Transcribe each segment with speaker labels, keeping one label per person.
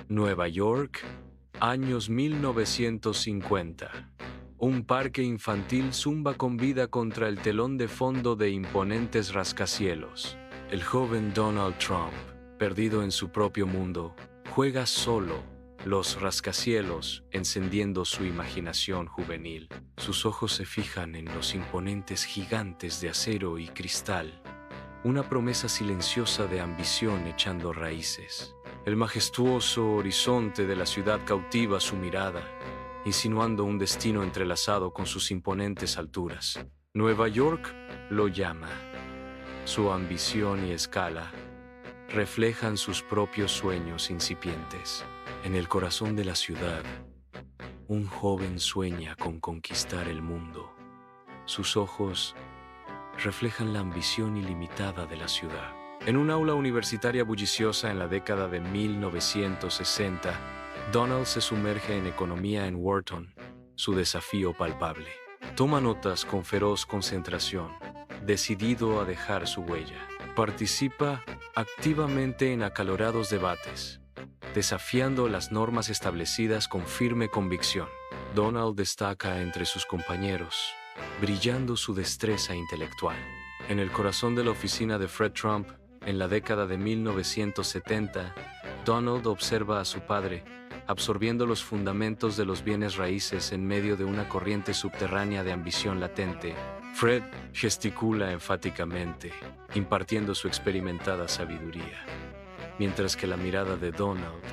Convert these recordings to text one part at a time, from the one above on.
Speaker 1: Nueva York, años 1950. Un parque infantil zumba con vida contra el telón de fondo de imponentes rascacielos. El joven Donald Trump, perdido en su propio mundo, juega solo los rascacielos, encendiendo su imaginación juvenil. Sus ojos se fijan en los imponentes gigantes de acero y cristal, una promesa silenciosa de ambición echando raíces. El majestuoso horizonte de la ciudad cautiva su mirada, insinuando un destino entrelazado con sus imponentes alturas. Nueva York lo llama. Su ambición y escala reflejan sus propios sueños incipientes. En el corazón de la ciudad, un joven sueña con conquistar el mundo. Sus ojos reflejan la ambición ilimitada de la ciudad. En un aula universitaria bulliciosa en la década de 1960, Donald se sumerge en economía en Wharton, su desafío palpable. Toma notas con feroz concentración, decidido a dejar su huella. Participa activamente en acalorados debates, desafiando las normas establecidas con firme convicción. Donald destaca entre sus compañeros, brillando su destreza intelectual. En el corazón de la oficina de Fred Trump, en la década de 1970, Donald observa a su padre, absorbiendo los fundamentos de los bienes raíces en medio de una corriente subterránea de ambición latente. Fred gesticula enfáticamente, impartiendo su experimentada sabiduría, mientras que la mirada de Donald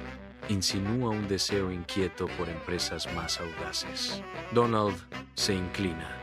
Speaker 1: insinúa un deseo inquieto por empresas más audaces. Donald se inclina.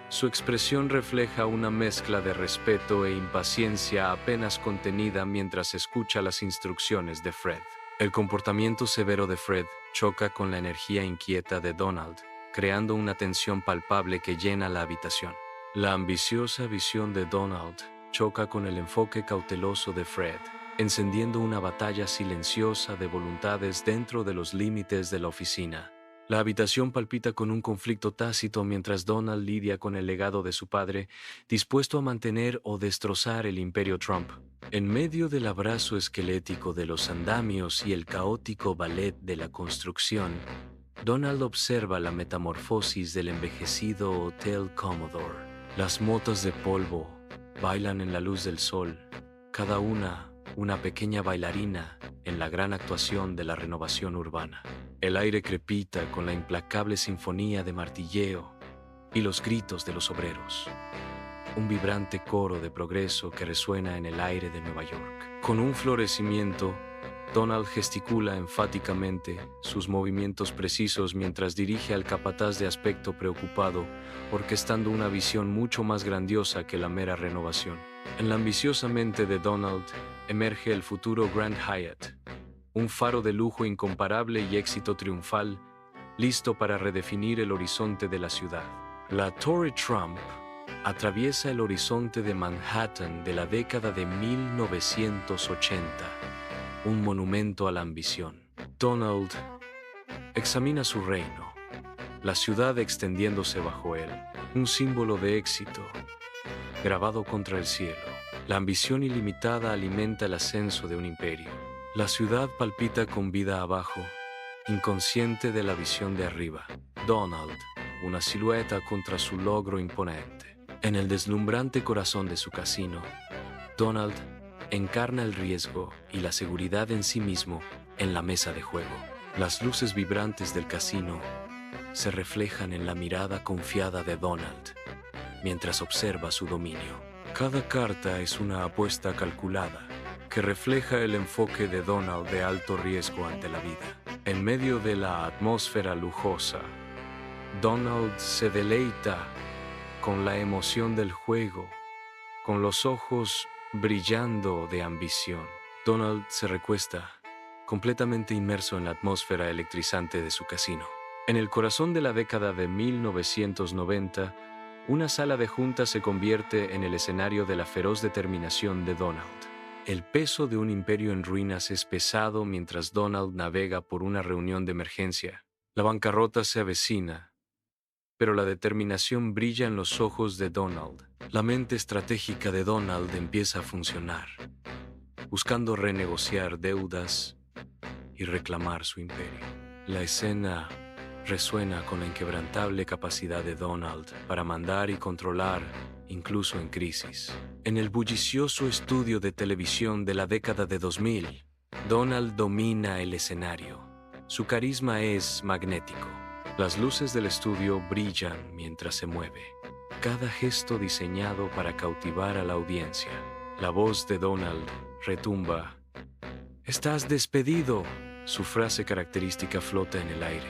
Speaker 1: Su expresión refleja una mezcla de respeto e impaciencia apenas contenida mientras escucha las instrucciones de Fred. El comportamiento severo de Fred choca con la energía inquieta de Donald, creando una tensión palpable que llena la habitación. La ambiciosa visión de Donald choca con el enfoque cauteloso de Fred, encendiendo una batalla silenciosa de voluntades dentro de los límites de la oficina. La habitación palpita con un conflicto tácito mientras Donald lidia con el legado de su padre, dispuesto a mantener o destrozar el imperio Trump. En medio del abrazo esquelético de los andamios y el caótico ballet de la construcción, Donald observa la metamorfosis del envejecido Hotel Commodore. Las motas de polvo bailan en la luz del sol, cada una pequeña bailarina en la gran actuación de la renovación urbana. El aire crepita con la implacable sinfonía de martilleo y los gritos de los obreros. Un vibrante coro de progreso que resuena en el aire de Nueva York. Con un florecimiento, Donald gesticula enfáticamente, sus movimientos precisos mientras dirige al capataz de aspecto preocupado, orquestando una visión mucho más grandiosa que la mera renovación. En la ambiciosa mente de Donald emerge el futuro Grand Hyatt, un faro de lujo incomparable y éxito triunfal, listo para redefinir el horizonte de la ciudad. La Torre Trump atraviesa el horizonte de Manhattan de la década de 1980, un monumento a la ambición. Donald examina su reino, la ciudad extendiéndose bajo él, un símbolo de éxito, grabado contra el cielo. La ambición ilimitada alimenta el ascenso de un imperio. La ciudad palpita con vida abajo, inconsciente de la visión de arriba. Donald, una silueta contra su logro imponente. En el deslumbrante corazón de su casino, Donald encarna el riesgo y la seguridad en sí mismo en la mesa de juego. Las luces vibrantes del casino se reflejan en la mirada confiada de Donald, mientras observa su dominio. Cada carta es una apuesta calculada, que refleja el enfoque de Donald de alto riesgo ante la vida. En medio de la atmósfera lujosa, Donald se deleita con la emoción del juego, con los ojos brillando de ambición. Donald se recuesta, completamente inmerso en la atmósfera electrizante de su casino. En el corazón de la década de 1990, una sala de juntas se convierte en el escenario de la feroz determinación de Donald. El peso de un imperio en ruinas es pesado mientras Donald navega por una reunión de emergencia. La bancarrota se avecina, pero la determinación brilla en los ojos de Donald. La mente estratégica de Donald empieza a funcionar, buscando renegociar deudas y y reclamar su imperio. La escena resuena con la inquebrantable capacidad de Donald para mandar y controlar, incluso en crisis. En el bullicioso estudio de televisión de la década de 2000, Donald domina el escenario. Su carisma es magnético. Las luces del estudio brillan mientras se mueve. Cada gesto diseñado para cautivar a la audiencia. La voz de Donald retumba. «¡Estás despedido!». Su frase característica flota en el aire.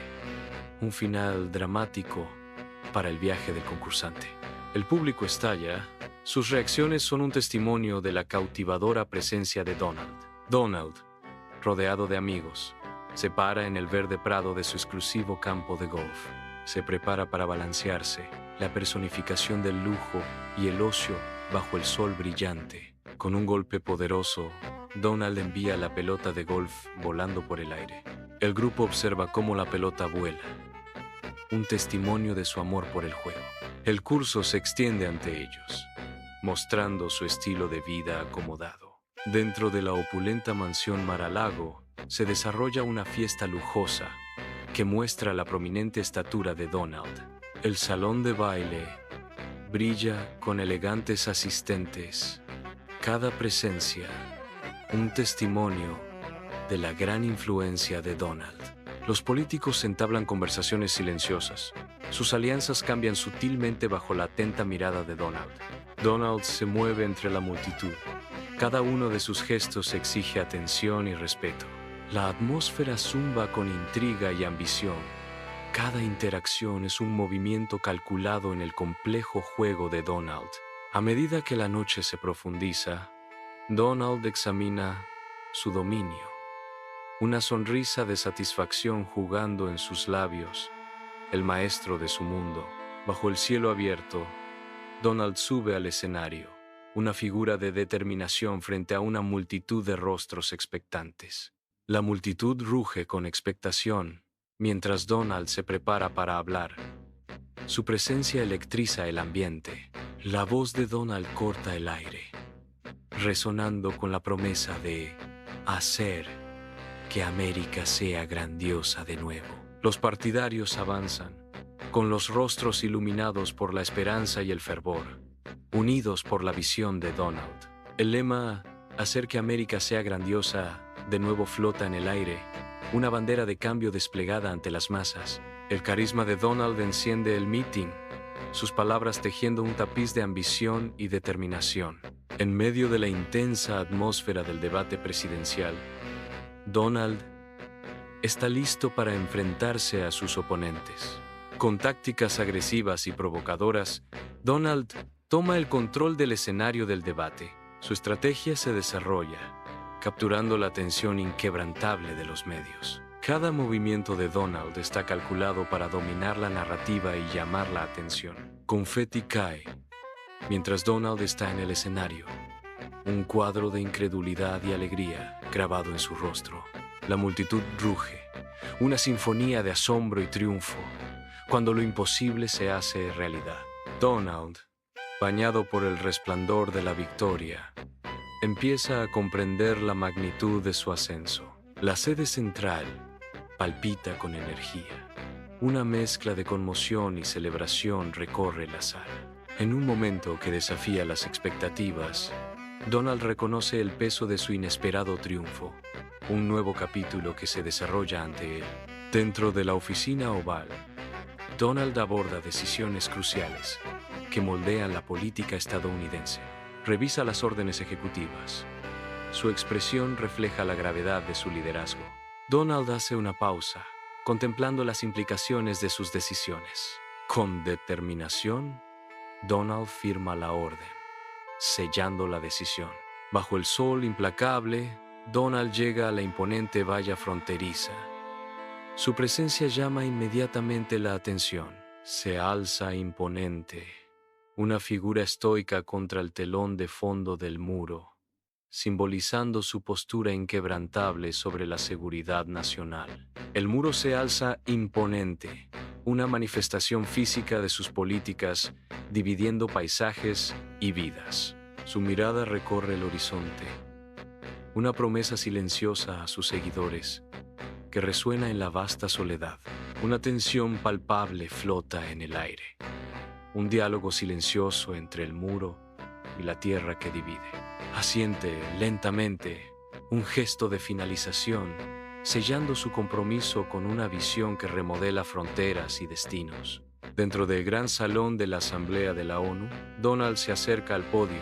Speaker 1: Un final dramático para el viaje del concursante. El público estalla. Sus reacciones son un testimonio de la cautivadora presencia de Donald. Donald, rodeado de amigos, se para en el verde prado de su exclusivo campo de golf. Se prepara para balancearse, la personificación del lujo y el ocio bajo el sol brillante. Con un golpe poderoso, Donald envía la pelota de golf volando por el aire. El grupo observa cómo la pelota vuela, un testimonio de su amor por el juego. El curso se extiende ante ellos, mostrando su estilo de vida acomodado. Dentro de la opulenta mansión Mar-a-Lago se desarrolla una fiesta lujosa que muestra la prominente estatura de Donald. El salón de baile brilla con elegantes asistentes. Cada presencia, un testimonio de la gran influencia de Donald. Los políticos entablan conversaciones silenciosas. Sus alianzas cambian sutilmente bajo la atenta mirada de Donald. Donald se mueve entre la multitud. Cada uno de sus gestos exige atención y respeto. La atmósfera zumba con intriga y ambición. Cada interacción es un movimiento calculado en el complejo juego de Donald. A medida que la noche se profundiza, Donald examina su dominio. Una sonrisa de satisfacción jugando en sus labios. El maestro de su mundo. Bajo el cielo abierto, Donald sube al escenario, una figura de determinación frente a una multitud de rostros expectantes. La multitud ruge con expectación, mientras Donald se prepara para hablar. Su presencia electriza el ambiente. La voz de Donald corta el aire, resonando con la promesa de hacer que América sea grandiosa de nuevo. Los partidarios avanzan, con los rostros iluminados por la esperanza y el fervor, unidos por la visión de Donald. El lema «Hacer que América sea grandiosa» de nuevo flota en el aire, una bandera de cambio desplegada ante las masas. El carisma de Donald enciende el meeting, sus palabras tejiendo un tapiz de ambición y determinación. En medio de la intensa atmósfera del debate presidencial, Donald está listo para enfrentarse a sus oponentes. Con tácticas agresivas y provocadoras, Donald toma el control del escenario del debate. Su estrategia se desarrolla, capturando la atención inquebrantable de los medios. Cada movimiento de Donald está calculado para dominar la narrativa y llamar la atención. Confeti cae mientras Donald está en el escenario, un cuadro de incredulidad y alegría grabado en su rostro. La multitud ruge, una sinfonía de asombro y triunfo, cuando lo imposible se hace realidad. Donald, bañado por el resplandor de la victoria, empieza a comprender la magnitud de su ascenso. La sede central palpita con energía. Una mezcla de conmoción y celebración recorre la sala. En un momento que desafía las expectativas, Donald reconoce el peso de su inesperado triunfo, un nuevo capítulo que se desarrolla ante él. Dentro de la oficina oval, Donald aborda decisiones cruciales que moldean la política estadounidense. Revisa las órdenes ejecutivas. Su expresión refleja la gravedad de su liderazgo. Donald hace una pausa, contemplando las implicaciones de sus decisiones. Con determinación, Donald firma la orden, sellando la decisión. Bajo el sol implacable, Donald llega a la imponente valla fronteriza. Su presencia llama inmediatamente la atención. Se alza imponente, una figura estoica contra el telón de fondo del muro, simbolizando su postura inquebrantable sobre la seguridad nacional. El muro se alza imponente, una manifestación física de sus políticas, dividiendo paisajes y vidas. Su mirada recorre el horizonte, una promesa silenciosa a sus seguidores, que resuena en la vasta soledad. Una tensión palpable flota en el aire. Un diálogo silencioso entre el muro y la tierra que divide. Asiente lentamente un gesto de finalización, sellando su compromiso con una visión que remodela fronteras y destinos. Dentro del gran salón de la Asamblea de la ONU, Donald se acerca al podio,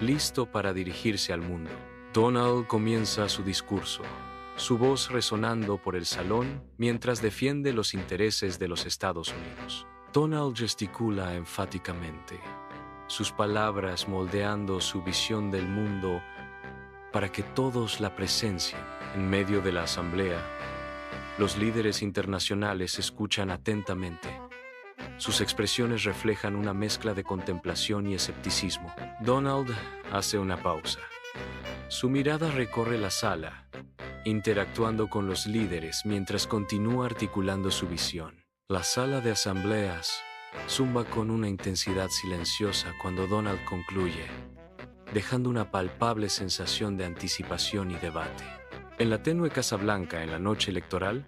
Speaker 1: listo para dirigirse al mundo. Donald comienza su discurso, su voz resonando por el salón mientras defiende los intereses de los Estados Unidos. Donald gesticula enfáticamente, sus palabras moldeando su visión del mundo para que todos la presencien. En medio de la asamblea, los líderes internacionales escuchan atentamente. Sus expresiones reflejan una mezcla de contemplación y escepticismo. Donald hace una pausa. Su mirada recorre la sala, interactuando con los líderes mientras continúa articulando su visión. La sala de asambleas zumba con una intensidad silenciosa cuando Donald concluye, dejando una palpable sensación de anticipación y debate. En la tenue Casa Blanca, en la noche electoral,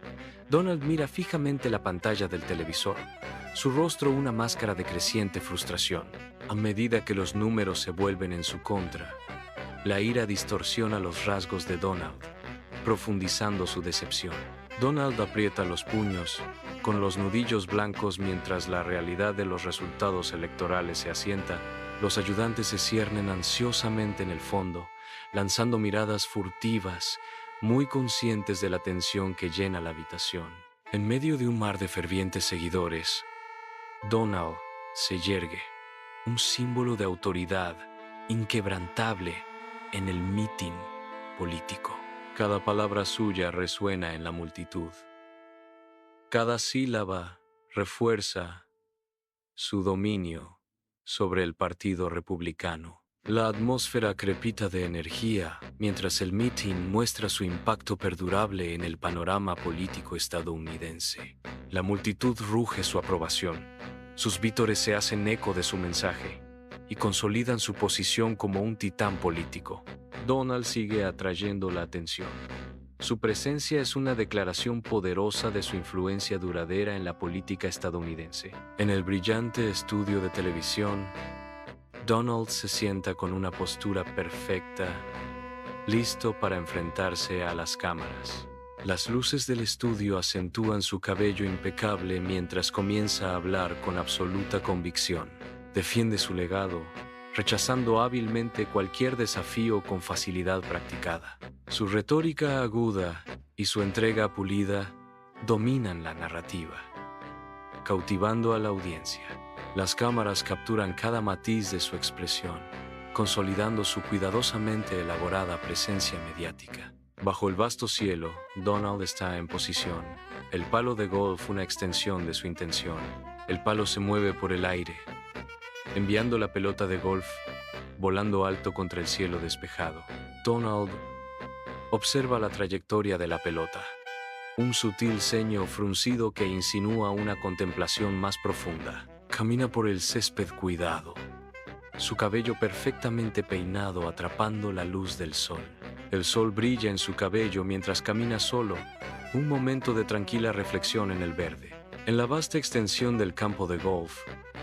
Speaker 1: Donald mira fijamente la pantalla del televisor, su rostro una máscara de creciente frustración. A medida que los números se vuelven en su contra, la ira distorsiona los rasgos de Donald, profundizando su decepción. Donald aprieta los puños, con los nudillos blancos mientras la realidad de los resultados electorales se asienta. Los ayudantes se ciernen ansiosamente en el fondo, lanzando miradas furtivas, muy conscientes de la tensión que llena la habitación. En medio de un mar de fervientes seguidores, Donald se yergue, un símbolo de autoridad inquebrantable en el mitin político. Cada palabra suya resuena en la multitud. Cada sílaba refuerza su dominio sobre el Partido Republicano. La atmósfera crepita de energía mientras el mitin muestra su impacto perdurable en el panorama político estadounidense. La multitud ruge su aprobación. Sus vítores se hacen eco de su mensaje y consolidan su posición como un titán político. Donald sigue atrayendo la atención. Su presencia es una declaración poderosa de su influencia duradera en la política estadounidense. En el brillante estudio de televisión, Donald se sienta con una postura perfecta, listo para enfrentarse a las cámaras. Las luces del estudio acentúan su cabello impecable mientras comienza a hablar con absoluta convicción. Defiende su legado, rechazando hábilmente cualquier desafío con facilidad practicada. Su retórica aguda y su entrega pulida dominan la narrativa, cautivando a la audiencia. Las cámaras capturan cada matiz de su expresión, consolidando su cuidadosamente elaborada presencia mediática. Bajo el vasto cielo, Donald está en posición. El palo de golf una extensión de su intención. El palo se mueve por el aire, enviando la pelota de golf volando alto contra el cielo despejado. Donald observa la trayectoria de la pelota, un sutil ceño fruncido que insinúa una contemplación más profunda. Camina por el césped cuidado, su cabello perfectamente peinado atrapando la luz del sol. El sol brilla en su cabello mientras camina solo, un momento de tranquila reflexión en el verde. En la vasta extensión del campo de golf,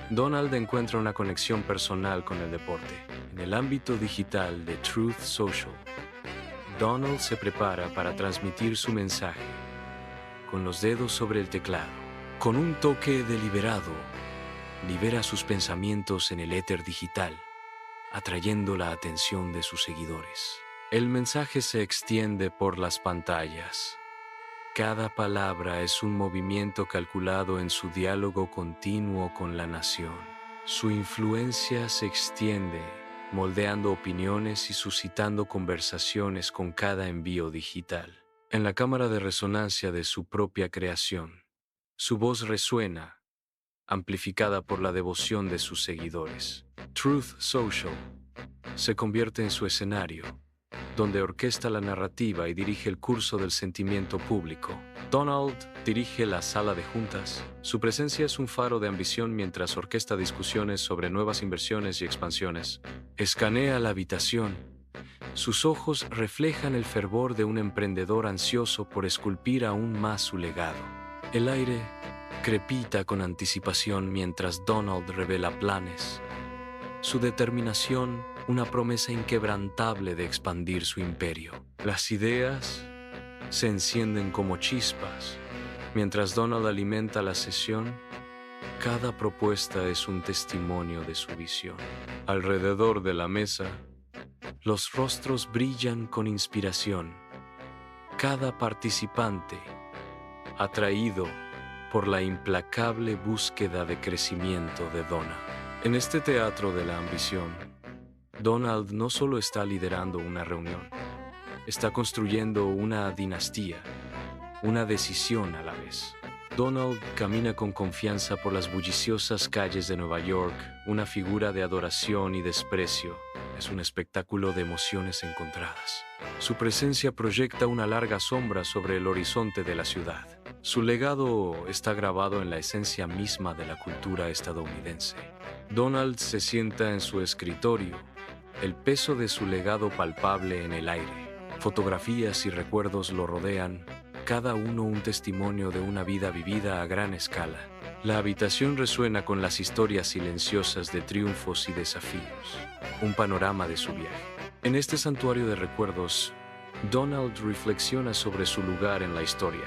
Speaker 1: Donald encuentra una conexión personal con el deporte. En el ámbito digital de Truth Social, Donald se prepara para transmitir su mensaje, con los dedos sobre el teclado. Con un toque deliberado, libera sus pensamientos en el éter digital, atrayendo la atención de sus seguidores. El mensaje se extiende por las pantallas. Cada palabra es un movimiento calculado en su diálogo continuo con la nación. Su influencia se extiende, moldeando opiniones y suscitando conversaciones con cada envío digital. En la cámara de resonancia de su propia creación, su voz resuena, amplificada por la devoción de sus seguidores. Truth Social se convierte en su escenario, donde orquesta la narrativa y dirige el curso del sentimiento público. Donald dirige la sala de juntas. Su presencia es un faro de ambición mientras orquesta discusiones sobre nuevas inversiones y expansiones. Escanea la habitación, Sus ojos reflejan el fervor de un emprendedor ansioso por esculpir aún más su legado. El aire crepita con anticipación mientras Donald revela planes. Su determinación, una promesa inquebrantable de expandir su imperio. Las ideas se encienden como chispas. Mientras Donald alimenta la sesión, cada propuesta es un testimonio de su visión. Alrededor de la mesa, los rostros brillan con inspiración. Cada participante, atraído por la implacable búsqueda de crecimiento de Donald. En este teatro de la ambición, Donald no solo está liderando una reunión, está construyendo una dinastía, una decisión a la vez. Donald camina con confianza por las bulliciosas calles de Nueva York, una figura de adoración y desprecio. Es un espectáculo de emociones encontradas. Su presencia proyecta una larga sombra sobre el horizonte de la ciudad. Su legado está grabado en la esencia misma de la cultura estadounidense. Donald se sienta en su escritorio, el peso de su legado palpable en el aire. Fotografías y recuerdos lo rodean, cada uno un testimonio de una vida vivida a gran escala. La habitación resuena con las historias silenciosas de triunfos y desafíos, un panorama de su viaje. En este santuario de recuerdos, Donald reflexiona sobre su lugar en la historia.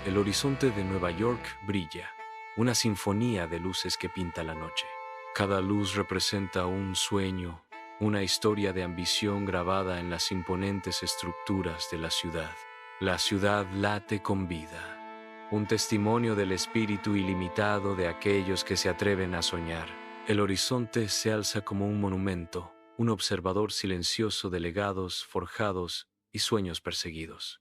Speaker 1: El horizonte de Nueva York brilla, una sinfonía de luces que pinta la noche. Cada luz representa un sueño, una historia de ambición grabada en las imponentes estructuras de la ciudad. La ciudad late con vida, un testimonio del espíritu ilimitado de aquellos que se atreven a soñar. El horizonte se alza como un monumento, un observador silencioso de legados forjados y sueños perseguidos.